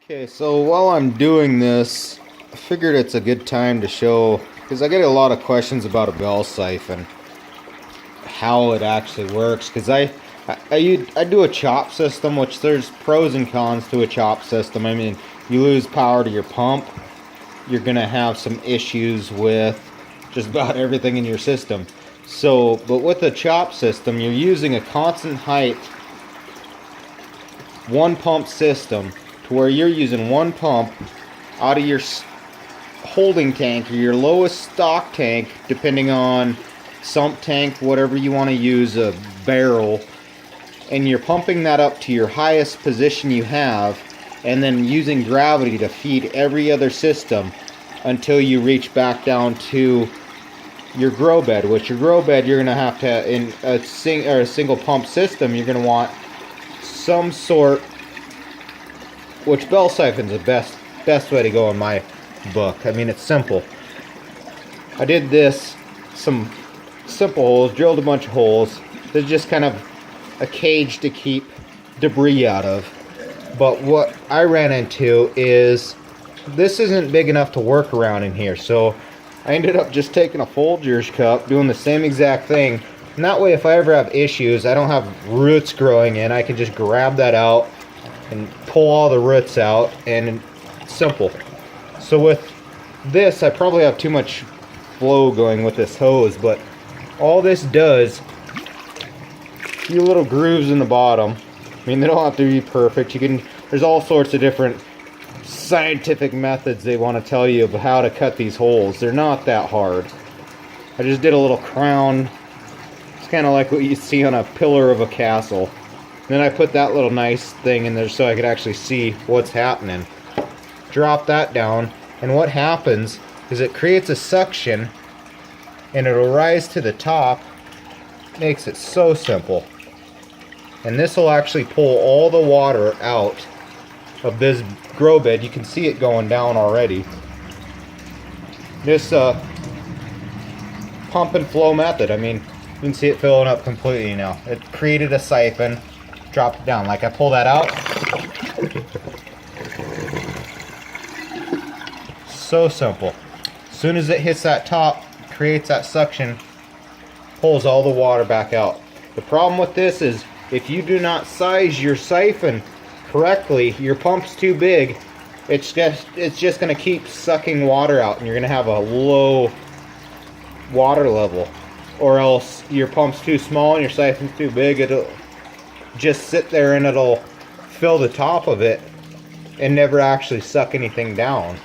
Okay, so while I'm doing this, I figured it's a good time to show, because I get a lot of questions about a bell siphon, how it actually works, because I do a chop system, which there's pros and cons to a chop system. I mean, you lose power to your pump, you're going to have some issues with just about everything in your system. So, but with a chop system, you're using a constant height, one pump system, to where you're using one pump out of your holding tank or your lowest stock tank, depending on sump tank, whatever you want to use, a barrel, and you're pumping that up to your highest position you have, and then using gravity to feed every other system until you reach back down to your grow bed. Which your grow bed, you're going to have to, in a single pump system, you're going to want some sort, which bell siphon's the best way to go in my book. I mean, it's simple. I did this, some simple holes, drilled a bunch of holes. There's just kind of a cage to keep debris out of. But what I ran into is this isn't big enough to work around in here. So I ended up just taking a Folgers cup, doing the same exact thing. And that way, if I ever have issues, I don't have roots growing in, I can just grab that out and pull all the roots out, and it's simple. So with this, I probably have too much flow going with this hose, but all this does, a few little grooves in the bottom. I mean, they don't have to be perfect. There's all sorts of different scientific methods they want to tell you of how to cut these holes. They're not that hard. I just did a little crown. It's kind of like what you see on a pillar of a castle. Then I put that little nice thing in there so I could actually see what's happening. Drop that down, and what happens is it creates a suction, and it'll rise to the top. Makes it so simple. And this will actually pull all the water out of this grow bed. You can see it going down already. This pump and flow method, I mean, you can see it filling up completely now. It created a siphon, dropped it down. Like, I pull that out. So simple. As soon as it hits that top, creates that suction, pulls all the water back out. The problem with this is if you do not size your siphon correctly, your pump's too big, it's just going to keep sucking water out, and you're going to have a low water level. Or else your pump's too small and your siphon's too big, it'll just sit there and it'll fill the top of it and never actually suck anything down.